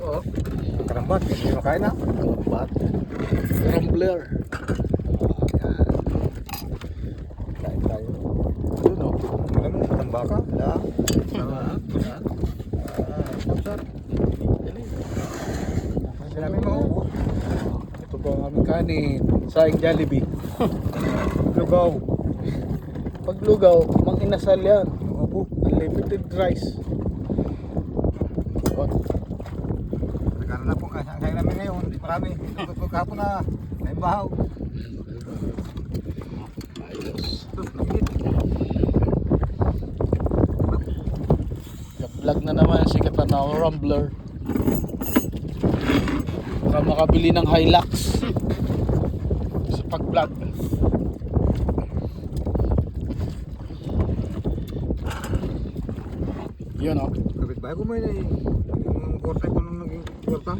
Oo. Karambat, hindi makain na. Kalambat. Rambler. Kain tayo. Yun o. Alam mo, tambaka. Wala. Wala. Sponsor. Sinabi mo, Ito po ang aming kanin. Saing Jollibee. lugaw. Pag lugaw, mang inasal yan. Opo. Unlimited rice. Oh, Nagkaroon na po. Ang kaya namin ngayon, marami. Kahapon na, may bahaw. ayos. Nakit. Vlog na naman si Katanaw Rambler. Baka makabili ng Hilux sa pag-vlog. Yun o. Kapit bahay ko may yung kwarta ko nung naging kwarta.